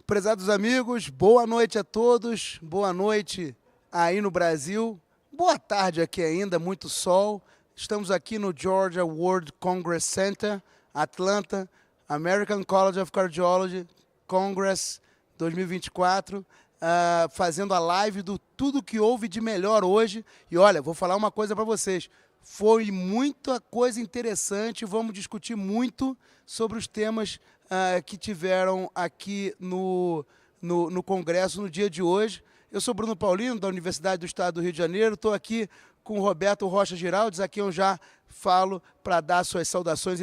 Prezados amigos, boa noite a todos, boa noite aí no Brasil, boa tarde aqui ainda, muito sol. Estamos aqui no Georgia World Congress Center, Atlanta, American College of Cardiology Congress 2024, fazendo a live do tudo que houve de melhor hoje. E olha, vou falar uma coisa para vocês, foi muita coisa interessante, vamos discutir muito sobre os temas que tiveram aqui no Congresso no dia de hoje. Eu sou Bruno Paulino, da Universidade do Estado do Rio de Janeiro, estou aqui com o Roberto Rocha Giraldes, a quem eu já falo para dar suas saudações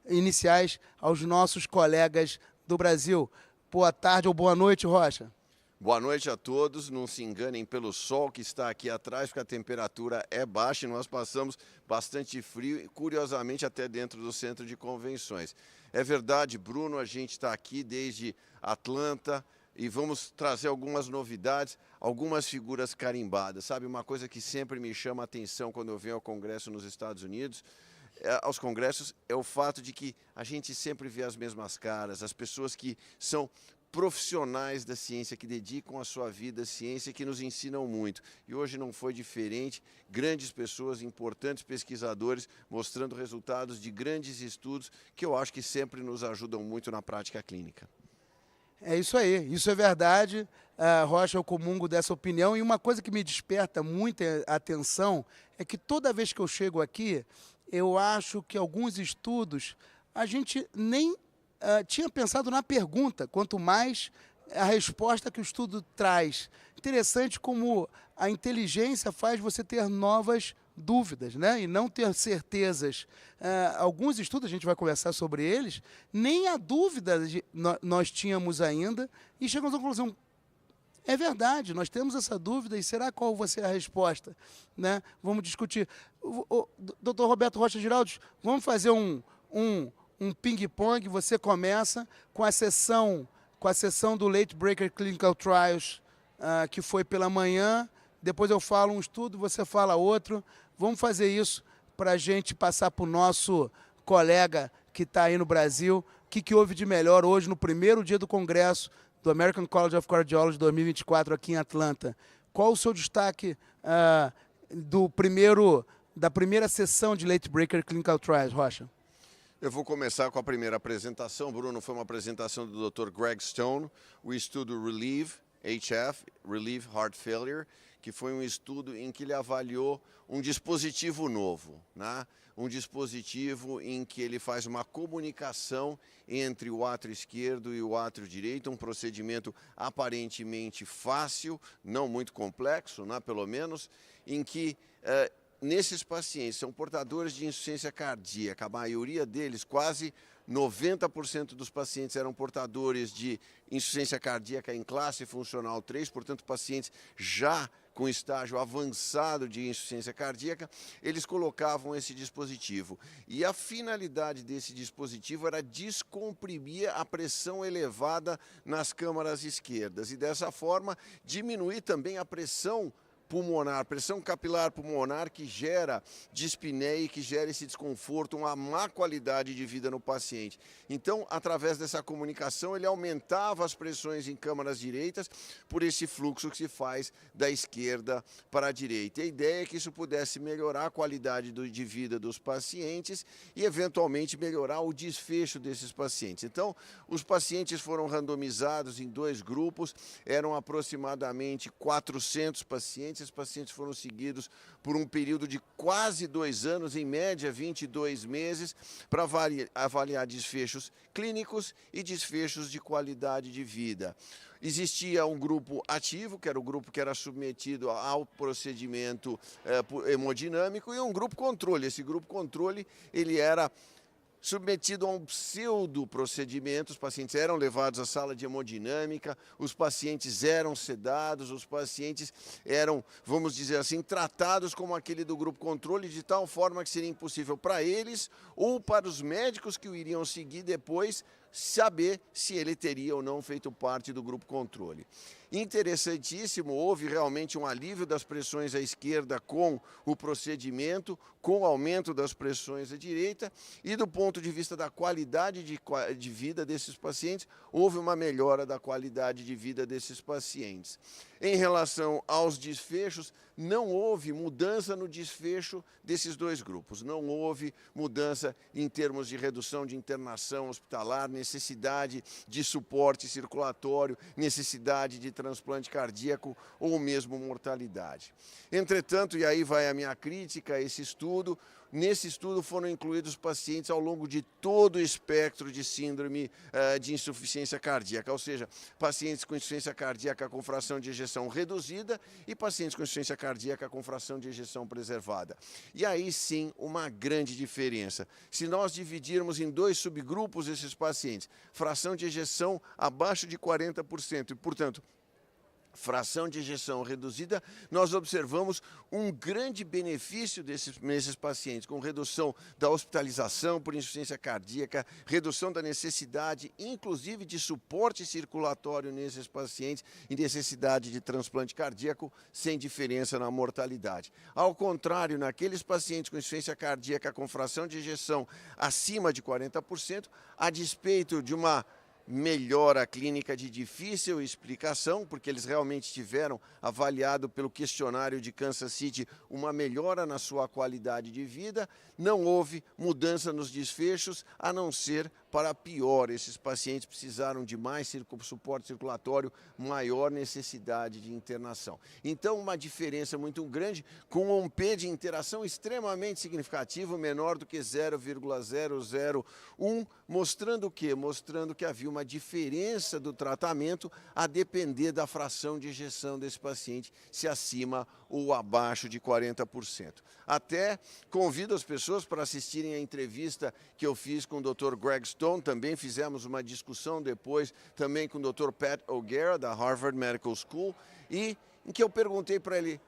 iniciais aos nossos colegas do Brasil. Boa tarde ou boa noite, Rocha. Boa noite a todos, não se enganem pelo sol que está aqui atrás, porque a temperatura é baixa e nós passamos bastante frio, curiosamente até dentro do centro de convenções. É verdade, Bruno, a gente está aqui desde Atlanta e vamos trazer algumas novidades, algumas figuras carimbadas. Sabe, uma coisa que sempre me chama a atenção quando eu venho ao Congresso nos Estados Unidos, aos congressos, é o fato de que a gente sempre vê as mesmas caras, as pessoas que são profissionais da ciência, que dedicam a sua vida à ciência, que nos ensinam muito. E hoje não foi diferente, grandes pessoas, importantes pesquisadores, mostrando resultados de grandes estudos, que eu acho que sempre nos ajudam muito na prática clínica. É isso aí, isso é verdade, Rocha, eu comungo dessa opinião, e uma coisa que me desperta muita atenção é que toda vez que eu chego aqui, eu acho que alguns estudos, a gente nem tinha pensado na pergunta, quanto mais a resposta que o estudo traz. Interessante como a inteligência faz você ter novas dúvidas, né? E não ter certezas. Alguns estudos, a gente vai conversar sobre eles, nem a dúvida nós tínhamos ainda, e chegamos à conclusão, é verdade, nós temos essa dúvida, e será qual vai ser a resposta? Né? Vamos discutir. Dr. Roberto Rocha Giraldes, vamos fazer um ping-pong. Você começa com a sessão do Late Breaker Clinical Trials, que foi pela manhã, depois eu falo um estudo, você fala outro. Vamos fazer isso para a gente passar para o nosso colega que está aí no Brasil, o que houve de melhor hoje no primeiro dia do Congresso do American College of Cardiology 2024 aqui em Atlanta. Qual o seu destaque da primeira sessão de Late Breaker Clinical Trials, Rocha? Eu vou começar com a primeira apresentação, Bruno, foi uma apresentação do Dr. Greg Stone, o estudo RELIEVE-HF, Relieve Heart Failure, que foi um estudo em que ele avaliou um dispositivo novo, né? Um dispositivo em que ele faz uma comunicação entre o átrio esquerdo e o átrio direito, um procedimento aparentemente fácil, não muito complexo, né, pelo menos, em que nesses pacientes são portadores de insuficiência cardíaca, a maioria deles, quase 90% dos pacientes eram portadores de insuficiência cardíaca em classe funcional 3, portanto, pacientes já com estágio avançado de insuficiência cardíaca, eles colocavam esse dispositivo. E a finalidade desse dispositivo era descomprimir a pressão elevada nas câmaras esquerdas e, dessa forma, diminuir também a pressão pulmonar, pressão capilar pulmonar, que gera dispneia, que gera esse desconforto, uma má qualidade de vida no paciente. Então, através dessa comunicação, ele aumentava as pressões em câmaras direitas por esse fluxo que se faz da esquerda para a direita. E a ideia é que isso pudesse melhorar a qualidade de vida dos pacientes e, eventualmente, melhorar o desfecho desses pacientes. Então, os pacientes foram randomizados em 2 grupos, eram aproximadamente 400 pacientes. Esses pacientes foram seguidos por um período de quase 2 anos, em média 22 meses, para avaliar desfechos clínicos e desfechos de qualidade de vida. Existia um grupo ativo, que era o grupo que era submetido ao procedimento hemodinâmico, e um grupo controle. Esse grupo controle, ele era submetido a um pseudo-procedimento, os pacientes eram levados à sala de hemodinâmica, os pacientes eram sedados, os pacientes eram, vamos dizer assim, tratados como aquele do grupo controle, de tal forma que seria impossível para eles ou para os médicos que o iriam seguir depois saber se ele teria ou não feito parte do grupo controle. Interessantíssimo, houve realmente um alívio das pressões à esquerda com o procedimento, com o aumento das pressões à direita, e do ponto de vista da qualidade de vida desses pacientes, houve uma melhora da qualidade de vida desses pacientes. Em relação aos desfechos, não houve mudança no desfecho desses dois grupos, não houve mudança em termos de redução de internação hospitalar, necessidade de suporte circulatório, necessidade de transplante cardíaco ou mesmo mortalidade. Entretanto, e aí vai a minha crítica a esse estudo, nesse estudo foram incluídos pacientes ao longo de todo o espectro de síndrome de insuficiência cardíaca, ou seja, pacientes com insuficiência cardíaca com fração de ejeção reduzida e pacientes com insuficiência cardíaca com fração de ejeção preservada. E aí sim, uma grande diferença. Se nós dividirmos em dois subgrupos esses pacientes, fração de ejeção abaixo de 40% e, portanto, fração de ejeção reduzida, nós observamos um grande benefício nesses pacientes, com redução da hospitalização por insuficiência cardíaca, redução da necessidade, inclusive, de suporte circulatório nesses pacientes e necessidade de transplante cardíaco, sem diferença na mortalidade. Ao contrário, naqueles pacientes com insuficiência cardíaca com fração de ejeção acima de 40%, a despeito de uma melhora clínica de difícil explicação, porque eles realmente tiveram avaliado pelo questionário de Kansas City uma melhora na sua qualidade de vida, não houve mudança nos desfechos, a não ser para pior. Esses pacientes precisaram de mais suporte circulatório, maior necessidade de internação. Então, uma diferença muito grande, com um P de interação extremamente significativo, menor do que 0,001, mostrando o quê? Mostrando que havia uma diferença do tratamento a depender da fração de ejeção desse paciente, se acima ou abaixo de 40%. Até convido as pessoas para assistirem a entrevista que eu fiz com o Dr. Greg Stone, também fizemos uma discussão depois, também com o Dr. Pat O'Gara, da Harvard Medical School, e em que eu perguntei para ele,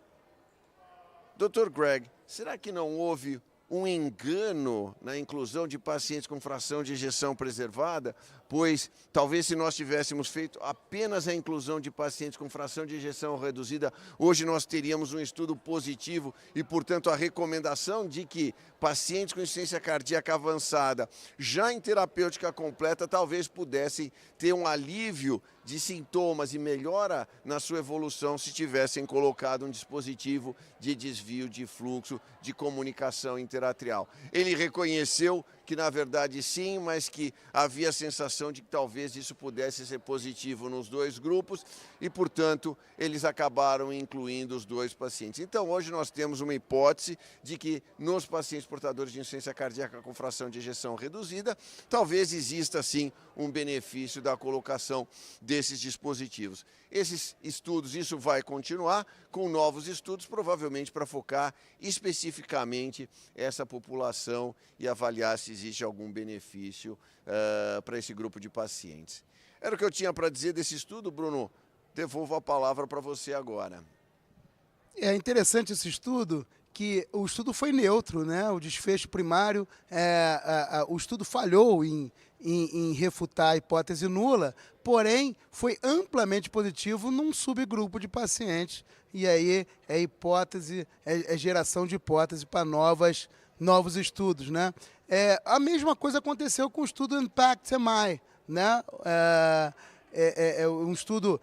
Dr. Greg, será que não houve um engano na inclusão de pacientes com fração de ejeção preservada, pois talvez se nós tivéssemos feito apenas a inclusão de pacientes com fração de ejeção reduzida, hoje nós teríamos um estudo positivo e, portanto, a recomendação de que pacientes com insuficiência cardíaca avançada, já em terapêutica completa, talvez pudessem ter um alívio de sintomas e melhora na sua evolução se tivessem colocado um dispositivo de desvio de fluxo de comunicação interatrial. Ele reconheceu que na verdade sim, mas que havia a sensação de que talvez isso pudesse ser positivo nos dois grupos e, portanto, eles acabaram incluindo os dois pacientes. Então, hoje nós temos uma hipótese de que nos pacientes portadores de insuficiência cardíaca com fração de ejeção reduzida, talvez exista sim um benefício da colocação desses dispositivos. Esses estudos, isso vai continuar com novos estudos, provavelmente para focar especificamente essa população e avaliar se existe algum benefício para esse grupo de pacientes. Era o que eu tinha para dizer desse estudo, Bruno. Devolvo a palavra para você agora. É interessante esse estudo, que o estudo foi neutro, né? O desfecho primário, o estudo falhou em refutar a hipótese nula, porém foi amplamente positivo num subgrupo de pacientes. E aí é hipótese, é geração de hipótese para novos estudos, né? A mesma coisa aconteceu com o estudo IMPACT-MI, né? É um estudo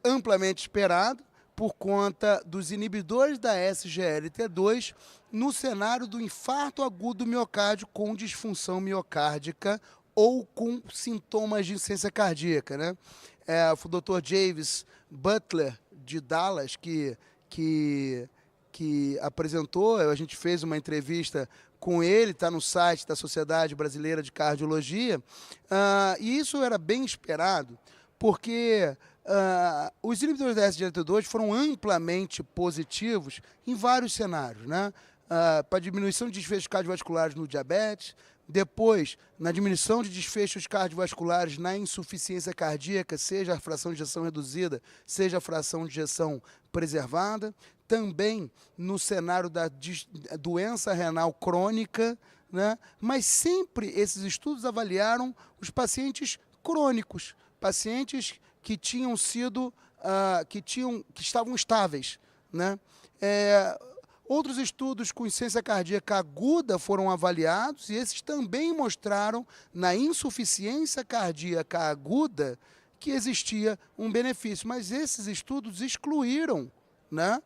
amplamente esperado por conta dos inibidores da SGLT2 no cenário do infarto agudo do miocárdio com disfunção miocárdica ou com sintomas de insuficiência cardíaca, né? O Dr. James Butler, de Dallas, que apresentou, a gente fez uma entrevista com ele, está no site da Sociedade Brasileira de Cardiologia, e isso era bem esperado, porque os inibidores da SGLT2 foram amplamente positivos em vários cenários, né? Para diminuição de desfechos cardiovasculares no diabetes, depois na diminuição de desfechos cardiovasculares na insuficiência cardíaca, seja a fração de ejeção reduzida, seja a fração de ejeção preservada, também no cenário da doença renal crônica, né? Mas sempre esses estudos avaliaram os pacientes crônicos, pacientes que tinham sido, que estavam estáveis, né? Outros estudos com insuficiência cardíaca aguda foram avaliados e esses também mostraram na insuficiência cardíaca aguda que existia um benefício, mas esses estudos excluíram, né,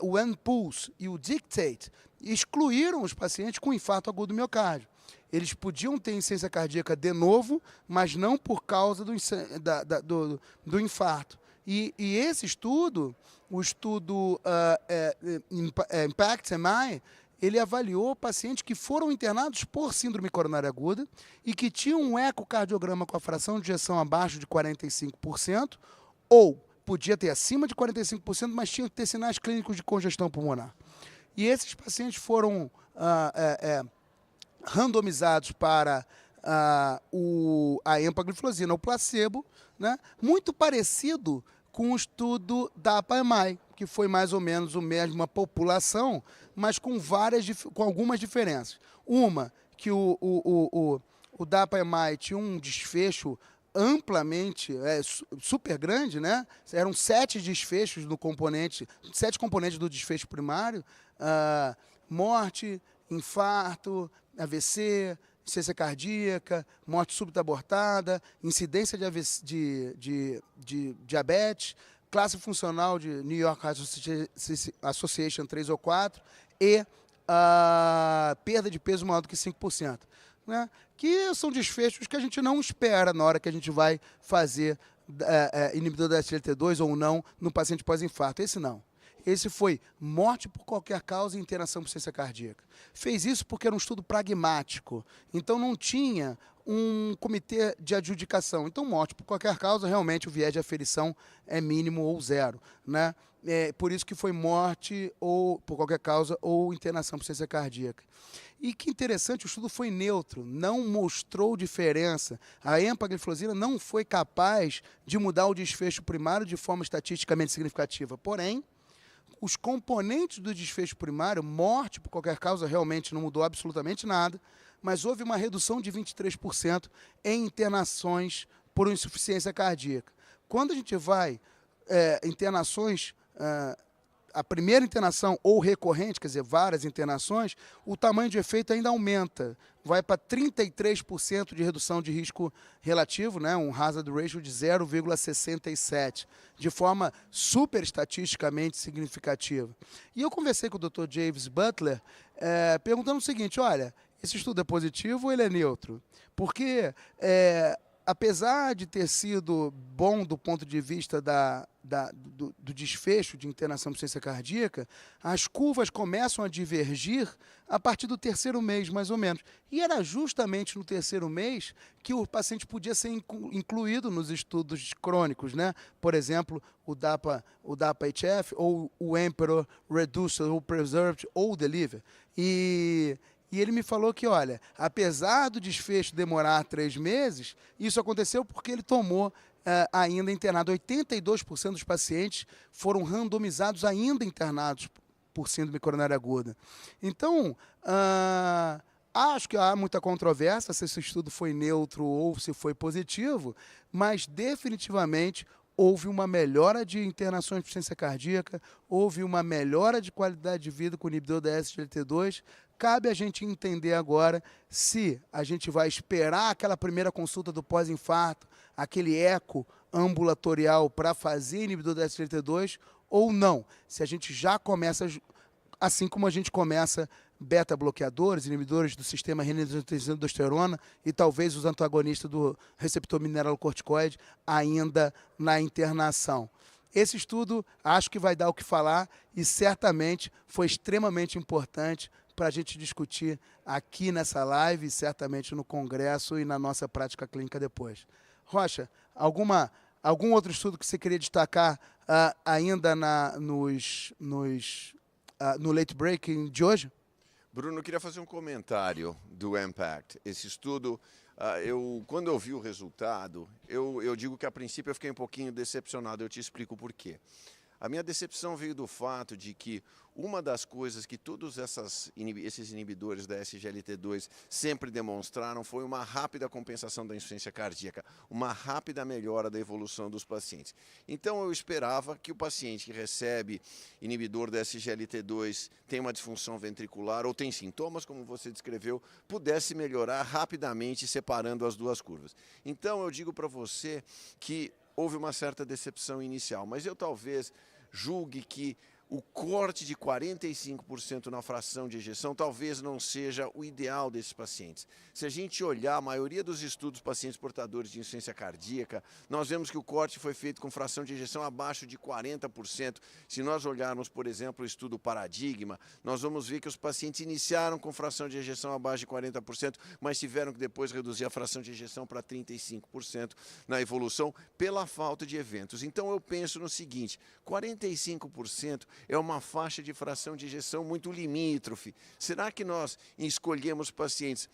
o NPulse e o Dictate, excluíram os pacientes com infarto agudo do miocárdio. Eles podiam ter insuficiência cardíaca de novo, mas não por causa do infarto. E esse estudo, o estudo IMPACT-MI, ele avaliou pacientes que foram internados por síndrome coronária aguda e que tinham um ecocardiograma com a fração de ejeção abaixo de 45%, ou podia ter acima de 45%, mas tinha que ter sinais clínicos de congestão pulmonar. E esses pacientes foram randomizados para a empagliflozina, o placebo, né? Muito parecido com o estudo da APA-MI, que foi mais ou menos a mesma população, mas com algumas diferenças. Uma, que o DAPA-MI tinha um desfecho amplamente, super grande, né? Eram 7 desfechos no componente, 7 componentes do desfecho primário, morte, infarto, AVC, insuficiência cardíaca, morte súbita abortada, incidência de diabetes, classe funcional de New York Heart Association 3 ou 4 e perda de peso maior do que 5%. Né? Que são desfechos que a gente não espera na hora que a gente vai fazer inibidor da SGLT2 ou não no paciente pós-infarto. Esse não. Esse foi morte por qualquer causa e internação por insuficiência cardíaca. Fez isso porque era um estudo pragmático. Então não tinha um comitê de adjudicação. Então morte por qualquer causa, realmente o viés de aferição é mínimo ou zero. Né? Por isso que foi morte ou por qualquer causa ou internação por insuficiência cardíaca. E que interessante, o estudo foi neutro, não mostrou diferença. A empagliflozina não foi capaz de mudar o desfecho primário de forma estatisticamente significativa. Porém, os componentes do desfecho primário, morte por qualquer causa, realmente não mudou absolutamente nada, mas houve uma redução de 23% em internações por insuficiência cardíaca. Quando a gente vai internações, a primeira internação ou recorrente, quer dizer, várias internações, o tamanho de efeito ainda aumenta, vai para 33% de redução de risco relativo, né, um hazard ratio de 0,67, de forma super estatisticamente significativa. E eu conversei com o Dr. James Butler, perguntando o seguinte, olha, esse estudo é positivo ou ele é neutro? Porque, apesar de ter sido bom do ponto de vista do desfecho de internação por insuficiência cardíaca, as curvas começam a divergir a partir do 3º mês, mais ou menos. E era justamente no 3º mês que o paciente podia ser incluído nos estudos crônicos, né? Por exemplo, o DAPA-HF, ou o Emperor Reduced, ou Preserved, ou Deliver. E ele me falou que, olha, apesar do desfecho demorar 3 meses, isso aconteceu porque ele tomou ainda internado. 82% dos pacientes foram randomizados ainda internados por síndrome coronária aguda. Então, acho que há muita controvérsia se esse estudo foi neutro ou se foi positivo, mas definitivamente houve uma melhora de internações de insuficiência cardíaca, houve uma melhora de qualidade de vida com o inibidor da SGLT2. Cabe a gente entender agora se a gente vai esperar aquela primeira consulta do pós-infarto, aquele eco ambulatorial para fazer inibidor da SGLT2 ou não. Se a gente já começa, assim como a gente começa beta-bloqueadores, inibidores do sistema renina-angiotensina-aldosterona e talvez os antagonistas do receptor mineralocorticoide ainda na internação. Esse estudo acho que vai dar o que falar e certamente foi extremamente importante para a gente discutir aqui nessa live e certamente no congresso e na nossa prática clínica depois. Rocha, algum outro estudo que você queria destacar ainda no late breaking de hoje? Bruno, eu queria fazer um comentário do IMPACT. Esse estudo, quando eu vi o resultado, eu digo que a princípio eu fiquei um pouquinho decepcionado, eu te explico por quê. A minha decepção veio do fato de que uma das coisas que todos esses inibidores da SGLT2 sempre demonstraram foi uma rápida compensação da insuficiência cardíaca, uma rápida melhora da evolução dos pacientes. Então eu esperava que o paciente que recebe inibidor da SGLT2 tem uma disfunção ventricular ou tem sintomas, como você descreveu, pudesse melhorar rapidamente separando as duas curvas. Então eu digo para você que houve uma certa decepção inicial, mas eu talvez julgue que o corte de 45% na fração de ejeção talvez não seja o ideal desses pacientes. Se a gente olhar a maioria dos estudos pacientes portadores de insuficiência cardíaca, nós vemos que o corte foi feito com fração de ejeção abaixo de 40%. Se nós olharmos, por exemplo, o estudo Paradigma, nós vamos ver que os pacientes iniciaram com fração de ejeção abaixo de 40%, mas tiveram que depois reduzir a fração de ejeção para 35% na evolução pela falta de eventos. Então eu penso no seguinte, 45% é uma faixa de fração de ejeção muito limítrofe. Será que nós escolhemos pacientes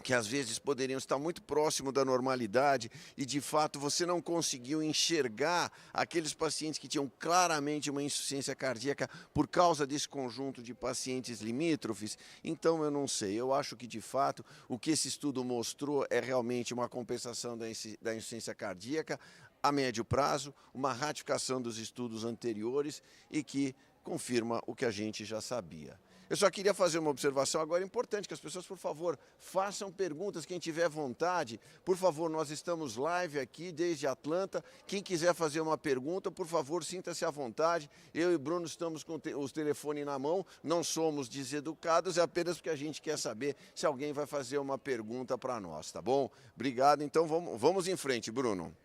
que às vezes poderiam estar muito próximo da normalidade e de fato você não conseguiu enxergar aqueles pacientes que tinham claramente uma insuficiência cardíaca por causa desse conjunto de pacientes limítrofes? Então eu não sei, eu acho que de fato o que esse estudo mostrou é realmente uma compensação da insuficiência cardíaca a médio prazo, uma ratificação dos estudos anteriores e que confirma o que a gente já sabia. Eu só queria fazer uma observação agora importante, que as pessoas, por favor, façam perguntas, quem tiver vontade. Por favor, nós estamos live aqui desde Atlanta. Quem quiser fazer uma pergunta, por favor, sinta-se à vontade. Eu e Bruno estamos com os telefones na mão, não somos deseducados, é apenas porque a gente quer saber se alguém vai fazer uma pergunta para nós, tá bom? Obrigado, então vamos em frente, Bruno.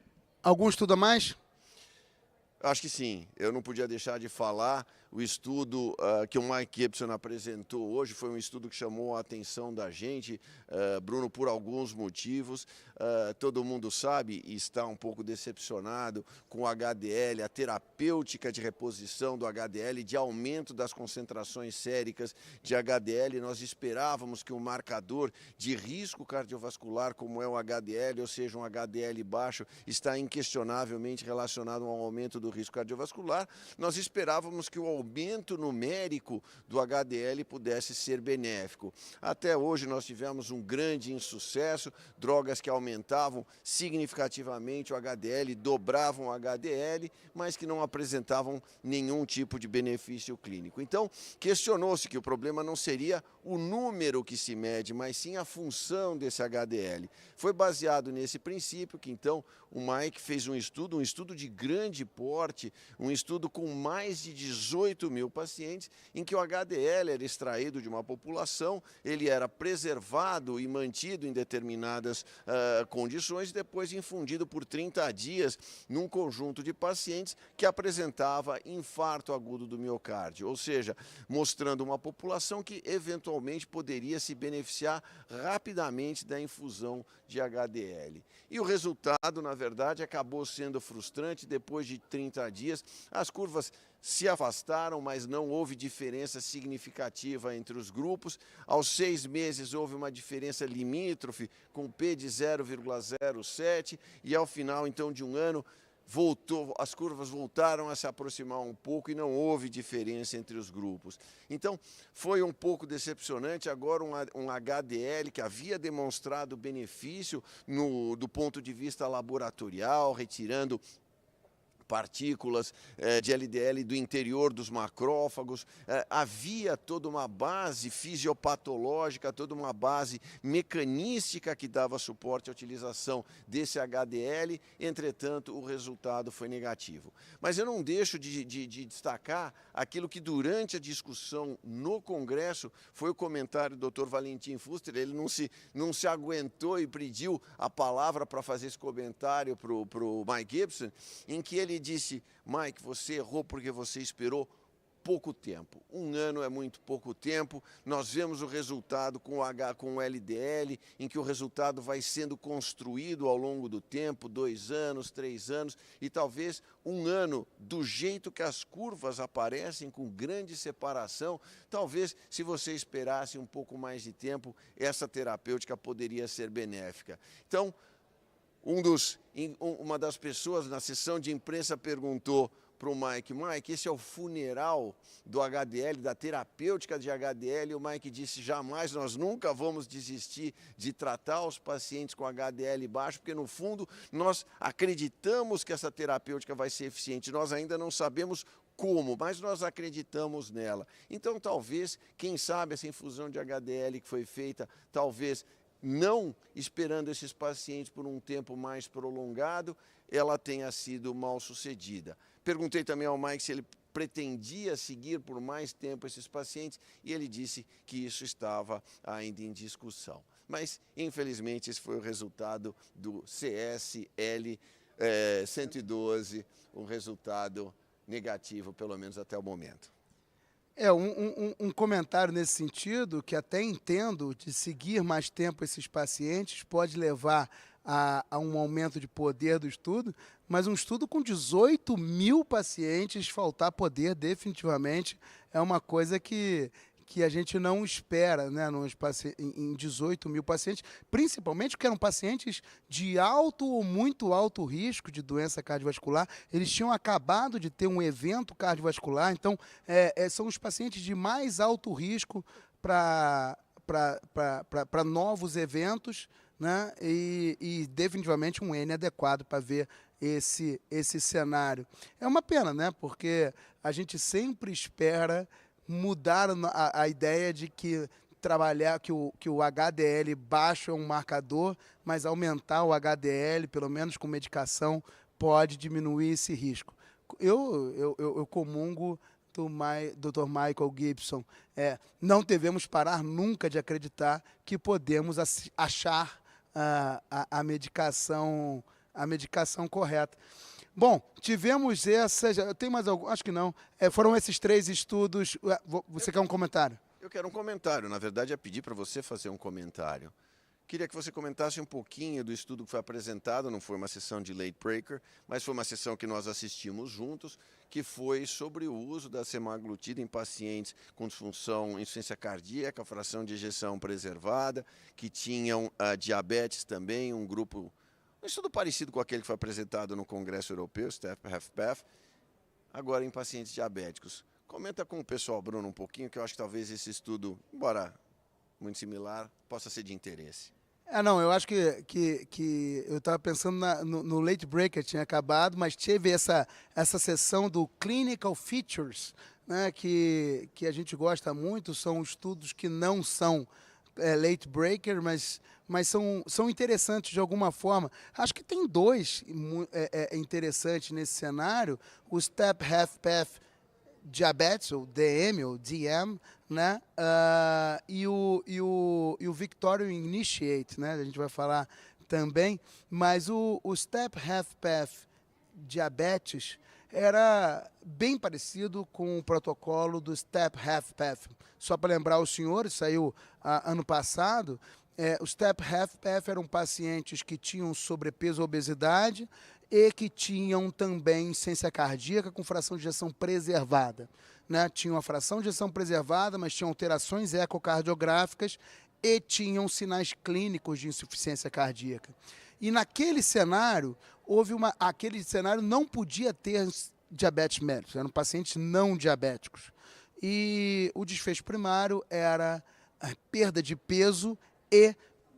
Algum estudo a mais? Acho que sim. Eu não podia deixar de falar. O estudo que o Mike Gibson apresentou hoje foi um estudo que chamou a atenção da gente, Bruno, por alguns motivos. Todo mundo sabe e está um pouco decepcionado com o HDL, a terapêutica de reposição do HDL, de aumento das concentrações séricas de HDL. Nós esperávamos que um marcador de risco cardiovascular, como é o HDL, ou seja, um HDL baixo, está inquestionavelmente relacionado ao aumento do risco cardiovascular. Nós esperávamos que o aumento numérico do HDL pudesse ser benéfico. Até hoje nós tivemos um grande insucesso, drogas que aumentavam significativamente o HDL, dobravam o HDL, mas que não apresentavam nenhum tipo de benefício clínico. Então, questionou-se que o problema não seria o número que se mede, mas sim a função desse HDL. Foi baseado nesse princípio que, então, o Mike fez um estudo de grande porte, um estudo com mais de 18 mil pacientes, em que o HDL era extraído de uma população, ele era preservado e mantido em determinadas condições, e depois infundido por 30 dias num conjunto de pacientes que apresentava infarto agudo do miocárdio, ou seja, mostrando uma população que eventualmente poderia se beneficiar rapidamente da infusão de HDL. E o resultado, na verdade, acabou sendo frustrante. Depois de 30 dias, as curvas se afastaram, mas não houve diferença significativa entre os grupos. Aos 6 meses houve uma diferença limítrofe com P de 0,07 e ao final, então, de um ano, as curvas voltaram a se aproximar um pouco e não houve diferença entre os grupos. Então, foi um pouco decepcionante. Agora um HDL que havia demonstrado benefício do ponto de vista laboratorial, retirando partículas de LDL do interior dos macrófagos, havia toda uma base fisiopatológica, toda uma base mecanística que dava suporte à utilização desse HDL, entretanto o resultado foi negativo. Mas eu não deixo de destacar aquilo que durante a discussão no Congresso foi o comentário do Dr. Valentin Fuster. Ele não se aguentou e pediu a palavra para fazer esse comentário para o Mike Gibson, em que ele disse: Mike, você errou porque você esperou pouco tempo. 1 ano é muito pouco tempo. Nós vemos o resultado com o LDL, em que o resultado vai sendo construído ao longo do tempo, 2 anos, 3 anos, e talvez 1 ano, do jeito que as curvas aparecem, com grande separação, talvez se você esperasse um pouco mais de tempo, essa terapêutica poderia ser benéfica. Então, uma das pessoas na sessão de imprensa perguntou: para o Mike: Mike, esse é o funeral do HDL, da terapêutica de HDL. E o Mike disse: jamais, nós nunca vamos desistir de tratar os pacientes com HDL baixo, porque no fundo nós acreditamos que essa terapêutica vai ser eficiente. Nós ainda não sabemos como, mas nós acreditamos nela. Então, talvez, quem sabe, essa infusão de HDL que foi feita, talvez não esperando esses pacientes por um tempo mais prolongado, ela tenha sido mal sucedida. Perguntei também ao Mike se ele pretendia seguir por mais tempo esses pacientes e ele disse que isso estava ainda em discussão. Mas, infelizmente, esse foi o resultado do CSL 112, um resultado negativo, pelo menos até o momento. Um comentário nesse sentido, que até entendo, de seguir mais tempo esses pacientes pode levar a um aumento de poder do estudo, mas um estudo com 18 mil pacientes, faltar poder definitivamente é uma coisa que a gente não espera, né, em 18 mil pacientes, principalmente porque eram pacientes de alto ou muito alto risco de doença cardiovascular. Eles tinham acabado de ter um evento cardiovascular, então são os pacientes de mais alto risco para novos eventos, né, e definitivamente um N adequado para ver esse cenário. É uma pena, né, porque a gente sempre espera mudar a ideia de que que o HDL baixo é um marcador, mas aumentar o HDL, pelo menos com medicação, pode diminuir esse risco. Eu comungo do Dr. Michael Gibson. Não devemos parar nunca de acreditar que podemos achar a medicação correta. Bom, tivemos tem mais algum? Acho que não. Foram esses 3 estudos. Você quer um comentário? Eu quero um comentário. Na verdade, é pedir para você fazer um comentário. Queria que você comentasse um pouquinho do estudo que foi apresentado. Não foi uma sessão de late breaker, mas foi uma sessão que nós assistimos juntos, que foi sobre o uso da semaglutida em pacientes com disfunção, insuficiência cardíaca, fração de ejeção preservada, que tinham diabetes também, um estudo parecido com aquele que foi apresentado no Congresso Europeu, STEP-HFpEF, agora em pacientes diabéticos. Comenta com o pessoal, Bruno, um pouquinho, que eu acho que talvez esse estudo, embora muito similar, possa ser de interesse. Não, eu acho que eu estava pensando no late breaker, tinha acabado, mas teve essa sessão do Clinical Features, né, que a gente gosta muito, são estudos que não são late breaker, mas são interessantes de alguma forma. Acho que tem 2 interessantes nesse cenário, o STEP-HFpEF Diabetes, ou DM, ou DM, né? E o Victoria Initiate, né? A gente vai falar também, mas o STEP-HFpEF Diabetes era bem parecido com o protocolo do STEP-HFpEF. Só para lembrar os senhores, saiu ano passado, o STEP-HFpEF eram pacientes que tinham sobrepeso ou obesidade e que tinham também insuficiência cardíaca com fração de ejeção preservada, né? Tinham a fração de ejeção preservada, mas tinham alterações ecocardiográficas e tinham sinais clínicos de insuficiência cardíaca. E naquele cenário, aquele cenário não podia ter diabetes mellitus, eram pacientes não diabéticos. E o desfecho primário era a perda de peso e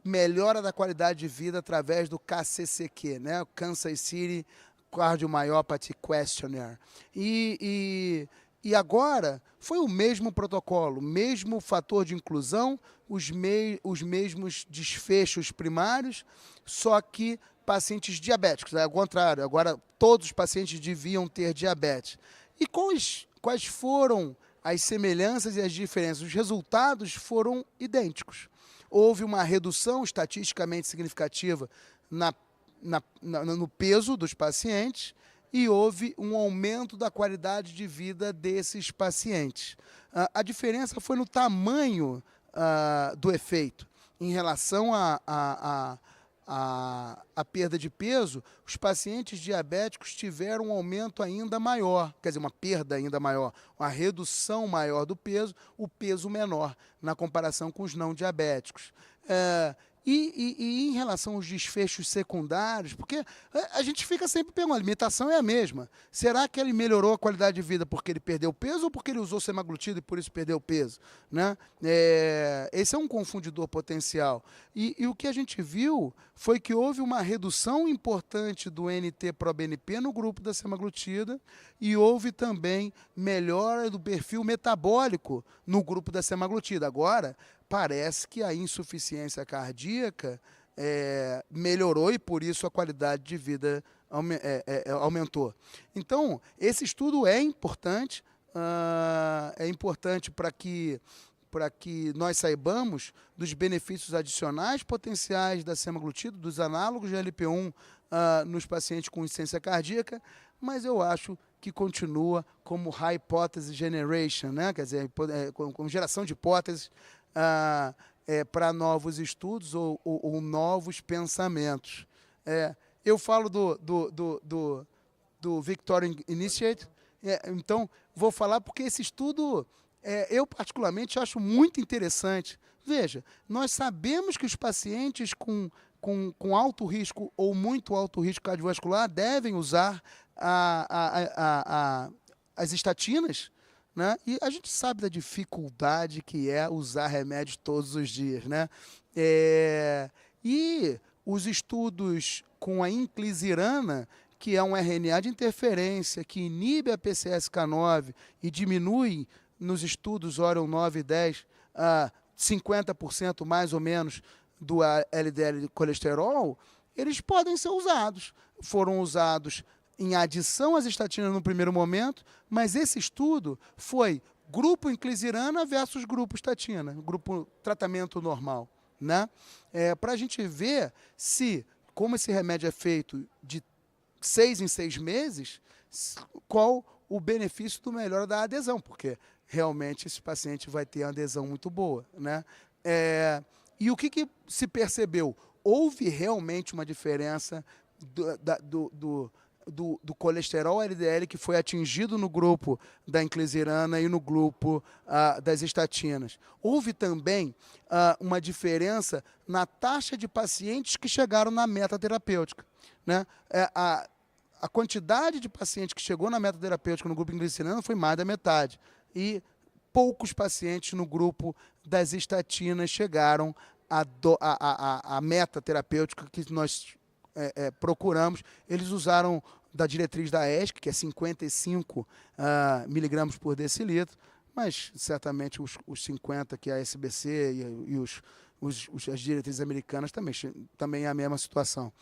melhora da qualidade de vida através do KCCQ, né? O Kansas City Cardiomyopathy Questionnaire. E agora foi o mesmo protocolo, mesmo fator de inclusão, os mesmos desfechos primários, só que pacientes diabéticos, ao contrário, agora todos os pacientes deviam ter diabetes. E quais foram as semelhanças e as diferenças? Os resultados foram idênticos. Houve uma redução estatisticamente significativa no peso dos pacientes e houve um aumento da qualidade de vida desses pacientes. A diferença foi no tamanho do efeito. Em relação à perda de peso, os pacientes diabéticos tiveram um aumento ainda maior, quer dizer, uma perda ainda maior, uma redução maior do peso, o peso menor, na comparação com os não diabéticos. E em relação aos desfechos secundários, porque a gente fica sempre perguntando, a limitação é a mesma. Será que ele melhorou a qualidade de vida porque ele perdeu peso ou porque ele usou semaglutida e por isso perdeu peso? Né? Esse é um confundidor potencial. E o que a gente viu foi que houve uma redução importante do NT-proBNP no grupo da semaglutida e houve também melhora do perfil metabólico no grupo da semaglutida. Agora, parece que a insuficiência cardíaca melhorou e, por isso, a qualidade de vida aumentou. Então, esse estudo é importante para que nós saibamos dos benefícios adicionais potenciais da semaglutida, dos análogos de LP1 nos pacientes com insuficiência cardíaca, mas eu acho que continua como hypothesis generation, né? Quer dizer, como geração de hipóteses para novos estudos ou novos pensamentos. Eu falo do Victorian Initiative, então vou falar porque esse estudo eu particularmente acho muito interessante. Veja, nós sabemos que os pacientes com alto risco ou muito alto risco cardiovascular devem usar as estatinas, né? E a gente sabe da dificuldade que é usar remédios todos os dias, né? E os estudos com a inclisiran, que é um RNA de interferência que inibe a PCSK9 e diminui nos estudos Orion 9 e 10 a 50% mais ou menos do LDL de colesterol, eles podem ser usados. Foram usados em adição às estatinas no primeiro momento, mas esse estudo foi grupo inclisiran versus grupo estatina, grupo tratamento normal, né? Para a gente ver como esse remédio é feito de 6 em 6 meses, qual o benefício do melhor da adesão, porque realmente esse paciente vai ter uma adesão muito boa, né? E o que se percebeu? Houve realmente uma diferença do colesterol LDL que foi atingido no grupo da inclisiran e no grupo das estatinas. Houve também uma diferença na taxa de pacientes que chegaram na meta terapêutica, né? A quantidade de pacientes que chegou na meta terapêutica no grupo inclisiran foi mais da metade. E poucos pacientes no grupo das estatinas chegaram à meta terapêutica que nós procuramos. Eles usaram da diretriz da ESC, que é 55 miligramas por decilitro, mas certamente os 50 que é a SBC e as diretrizes americanas também é a mesma situação.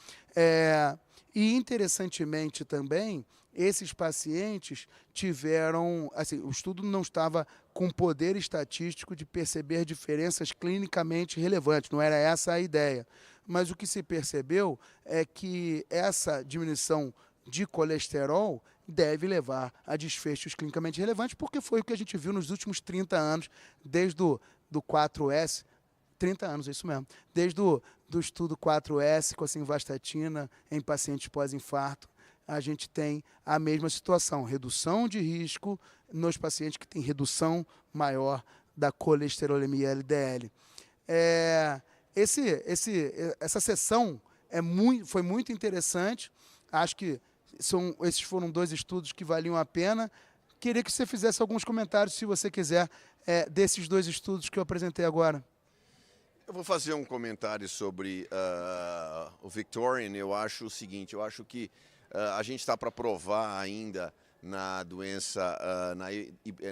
E interessantemente também, esses pacientes tiveram, assim, o estudo não estava com poder estatístico de perceber diferenças clinicamente relevantes, não era essa a ideia. Mas o que se percebeu é que essa diminuição de colesterol deve levar a desfechos clinicamente relevantes, porque foi o que a gente viu nos últimos 30 anos, desde do 4S, 30 anos, é isso mesmo, desde do estudo 4S com a simvastatina em pacientes pós-infarto, a gente tem a mesma situação, redução de risco nos pacientes que têm redução maior da colesterolemia LDL. Essa sessão foi muito interessante, acho que esses foram 2 estudos que valiam a pena. Queria que você fizesse alguns comentários, se você quiser, desses 2 estudos que eu apresentei agora. Eu vou fazer um comentário sobre o Victorian. Eu acho o seguinte, eu acho que a gente está para provar ainda na doença,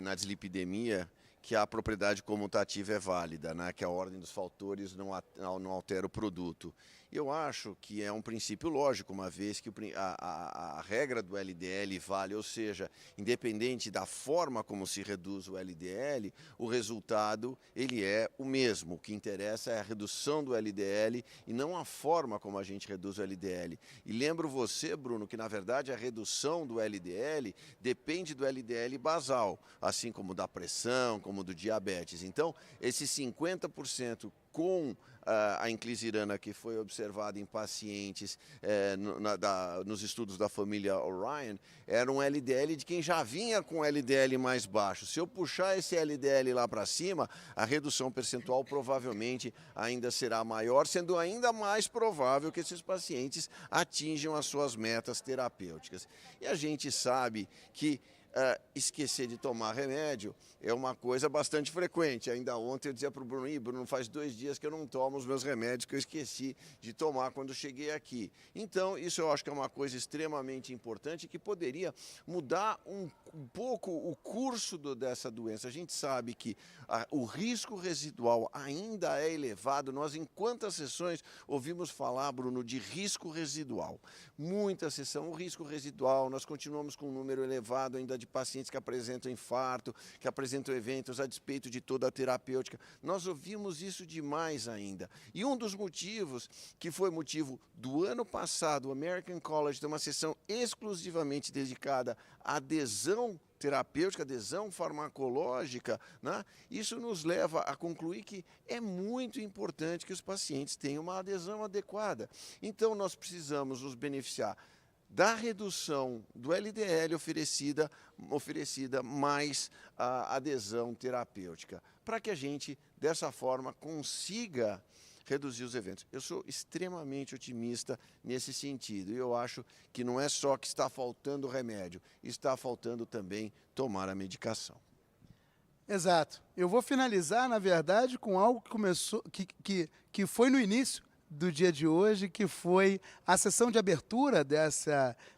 na dislipidemia, que a propriedade comutativa é válida, né? Que a ordem dos fatores não altera o produto. Eu acho que é um princípio lógico, uma vez que a regra do LDL vale, ou seja, independente da forma como se reduz o LDL, o resultado ele é o mesmo. O que interessa é a redução do LDL e não a forma como a gente reduz o LDL. E lembro você, Bruno, que na verdade a redução do LDL depende do LDL basal, assim como da pressão, como do diabetes. Então, esses 50% com a inclisiran que foi observada em pacientes nos estudos da família Orion, era um LDL de quem já vinha com LDL mais baixo. Se eu puxar esse LDL lá para cima, a redução percentual provavelmente ainda será maior, sendo ainda mais provável que esses pacientes atinjam as suas metas terapêuticas. E a gente sabe que esquecer de tomar remédio é uma coisa bastante frequente. Ainda ontem eu dizia para o Bruno, Bruno, faz 2 dias que eu não tomo os meus remédios que eu esqueci de tomar quando cheguei aqui. Então, isso eu acho que é uma coisa extremamente importante que poderia mudar um pouco o curso dessa doença. A gente sabe que o risco residual ainda é elevado. Nós, em quantas sessões ouvimos falar, Bruno, de risco residual? Muita sessão, o risco residual, nós continuamos com um número elevado ainda de pacientes que apresentam infarto, que apresentam eventos a despeito de toda a terapêutica. Nós ouvimos isso demais ainda. E um dos motivos, que foi motivo do ano passado, o American College tem uma sessão exclusivamente dedicada à adesão terapêutica, adesão farmacológica, né? Isso nos leva a concluir que é muito importante que os pacientes tenham uma adesão adequada. Então, nós precisamos nos beneficiar da redução do LDL oferecida mais a adesão terapêutica, para que a gente, dessa forma, consiga reduzir os eventos. Eu sou extremamente otimista nesse sentido, e eu acho que não é só que está faltando remédio, está faltando também tomar a medicação. Exato. Eu vou finalizar, na verdade, com algo que começou, que foi no início do dia de hoje, que foi a sessão de abertura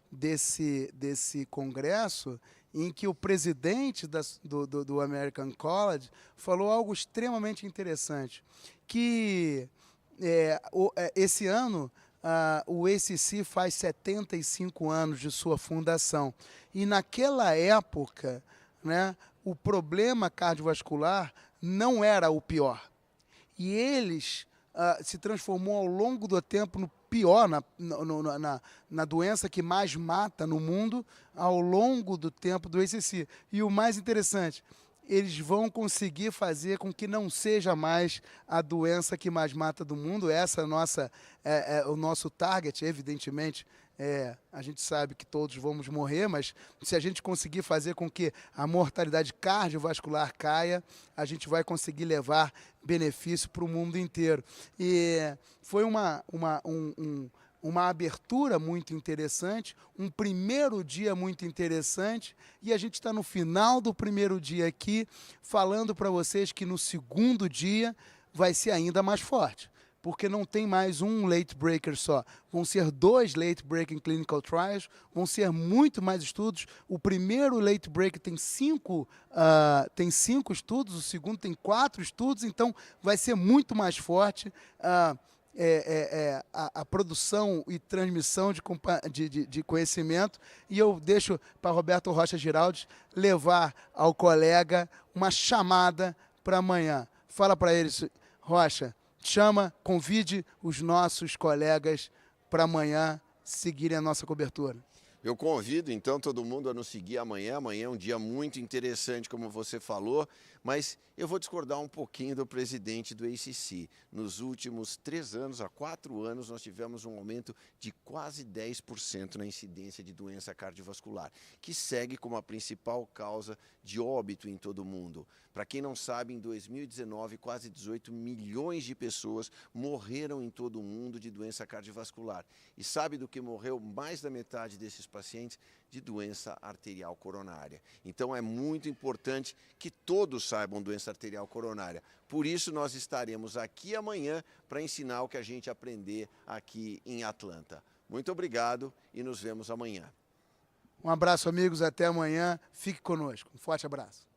desse congresso, em que o presidente do American College falou algo extremamente interessante, que esse ano o ACC faz 75 anos de sua fundação, e naquela época, né, o problema cardiovascular não era o pior, e eles se transformou ao longo do tempo no pior, na doença que mais mata no mundo ao longo do tempo do ACC. E o mais interessante, eles vão conseguir fazer com que não seja mais a doença que mais mata do mundo. Essa é o nosso target, evidentemente. A gente sabe que todos vamos morrer, mas se a gente conseguir fazer com que a mortalidade cardiovascular caia, a gente vai conseguir levar benefício para o mundo inteiro. E foi uma abertura muito interessante, um primeiro dia muito interessante, e a gente está no final do primeiro dia aqui, falando para vocês que no segundo dia vai ser ainda mais forte, porque não tem mais um late breaker só. Vão ser 2 late breaking clinical trials, vão ser muito mais estudos. O primeiro late breaker tem 5 estudos, o segundo tem 4 estudos, então vai ser muito mais forte a produção e transmissão de conhecimento. E eu deixo para Roberto Rocha Giraldes levar ao colega uma chamada para amanhã. Fala para eles, Rocha, convide os nossos colegas para amanhã seguirem a nossa cobertura. Eu convido, então, todo mundo a nos seguir amanhã. Amanhã é um dia muito interessante, como você falou, mas eu vou discordar um pouquinho do presidente do ACC. Nos últimos 3 anos, há 4 anos, nós tivemos um aumento de quase 10% na incidência de doença cardiovascular, que segue como a principal causa de óbito em todo o mundo. Para quem não sabe, em 2019, quase 18 milhões de pessoas morreram em todo o mundo de doença cardiovascular. E sabe do que morreu mais da metade desses pacientes? De doença arterial coronária. Então é muito importante que todos saibam doença arterial coronária. Por isso nós estaremos aqui amanhã para ensinar o que a gente aprender aqui em Atlanta. Muito obrigado e nos vemos amanhã. Um abraço, amigos, até amanhã. Fique conosco. Um forte abraço.